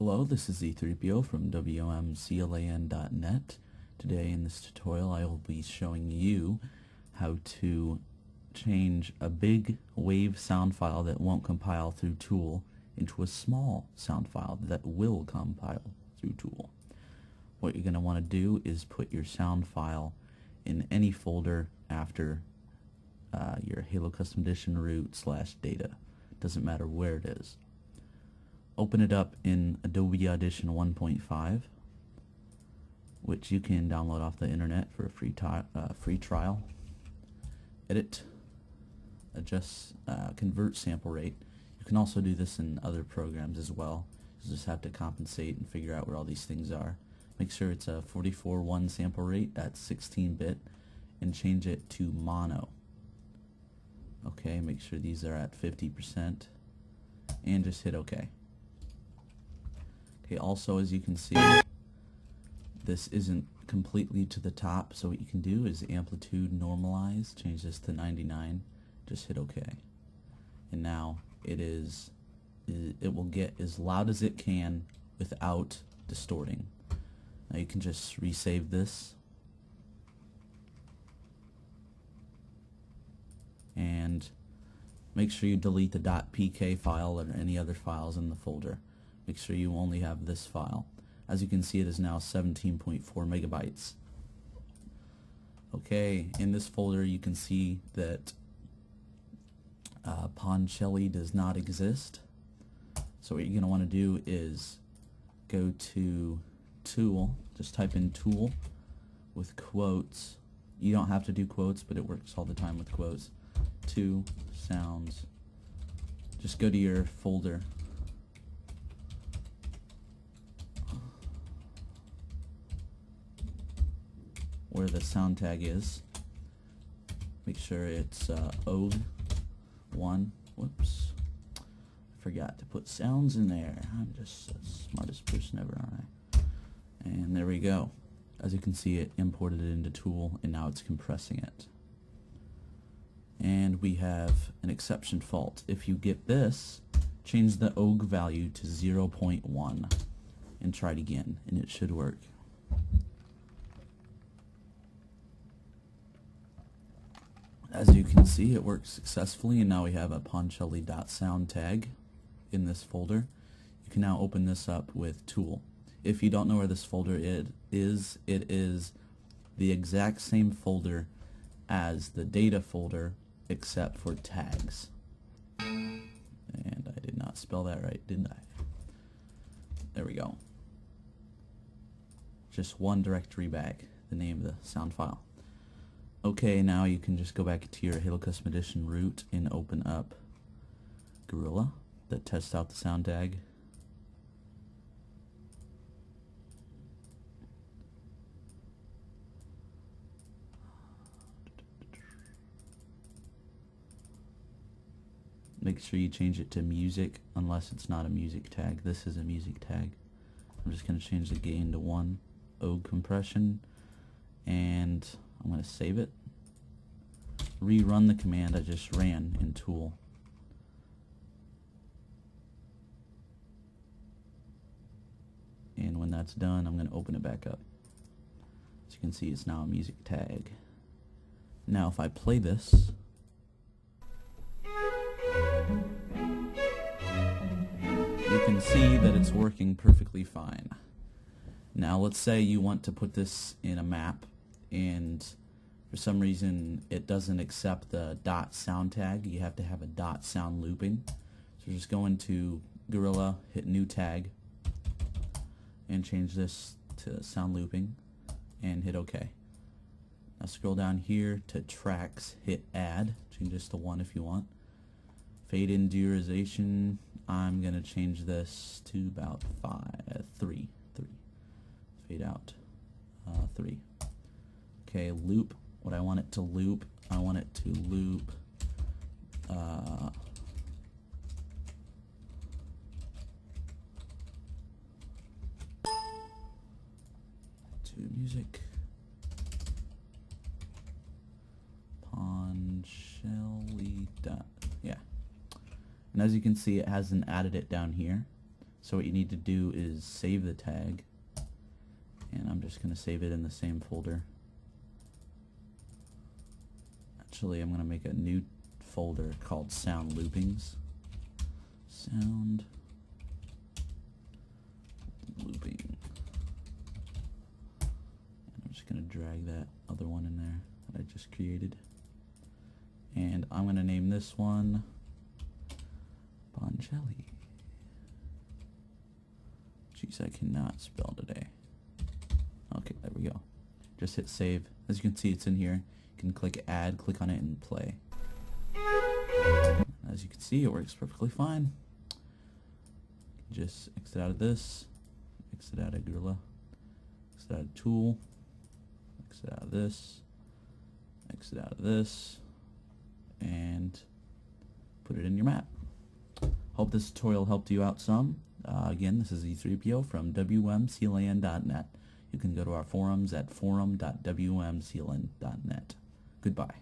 Hello, this is E3PO from WMCLAN.net. Today in this tutorial I will be showing you how to change a big WAV sound file that won't compile through Tool into a small sound file that will compile through Tool. What you're going to want to do is put your sound file in any folder after your Halo Custom Edition root /data. Doesn't matter where it is. Open it up in Adobe Audition 1.5, which you can download off the internet for a free trial. Edit, adjust, convert sample rate. You can also do this in other programs as well. You just have to compensate and figure out where all these things are. Make sure it's a 44:1 sample rate at 16-bit and change it to mono. Okay, make sure these are at 50% and just hit OK. Okay, also as you can see, this isn't completely to the top, so what you can do is amplitude normalize, change this to 99, just hit OK. And now it will get as loud as it can without distorting. Now you can just resave this and make sure you delete the .pk file or any other files in the folder. Make sure you only have this file. As you can see, it is now 17.4 megabytes. Okay, in this folder you can see that Poncelli does not exist. So what you're going to want to do is go to Tool, just type in Tool with quotes. You don't have to do quotes, but it works all the time with quotes. 2 sounds. Just go to your folder. Where the sound tag is. Make sure it's OG1. Whoops. I forgot to put sounds in there. I'm just the smartest person ever, aren't I? And there we go. As you can see, it imported it into Tool and now it's compressing it. And we have an exception fault. If you get this, change the OG value to 0.1 and try it again, and it should work. As you can see, it works successfully, and now we have a Poncelli.sound tag in this folder. You can now open this up with Tool. If you don't know where this folder it is the exact same folder as the data folder, except for tags. And I did not spell that right, didn't I? There we go. Just one directory back, the name of the sound file. Okay, now you can just go back to your Halo Custom Edition root and open up Gorilla that tests out the sound tag. Make sure you change it to music unless it's not a music tag. This is a music tag. I'm just going to change the gain to 1, OG compression, and I'm going to save it. Rerun the command I just ran in Tool. And when that's done, I'm going to open it back up. As you can see, it's now a music tag. Now if I play this, you can see that it's working perfectly fine. Now let's say you want to put this in a map and for some reason it doesn't accept the .sound tag. You have to have a .sound looping. So just go into Gorilla, hit new tag, and change this to sound looping and hit OK. Now scroll down here to tracks, hit add, change this to 1 if you want. Fade in duration, I'm going to change this to about 3. Fade out, 3. Okay, loop, what I want it to loop, I want it to loop to music. Poncelli. Yeah. And as you can see, it hasn't added it down here. So what you need to do is save the tag, and I'm just going to save it in the same folder. Actually, I'm going to make a new folder called Sound Loopings. Sound Looping. And I'm just going to drag that other one in there that I just created. And I'm going to name this one Bonjelli. Jeez, I cannot spell today. Okay, there we go. Just hit save. As you can see, it's in here. You can click add, click on it, and play. As you can see, it works perfectly fine. Just exit out of this, exit out of Gorilla, exit out of Tool, exit out of this, exit out of this, and put it in your map. Hope this tutorial helped you out some. Again, this is E3PO from WMCLAN.net. You can go to our forums at forum.wmclan.net. Goodbye.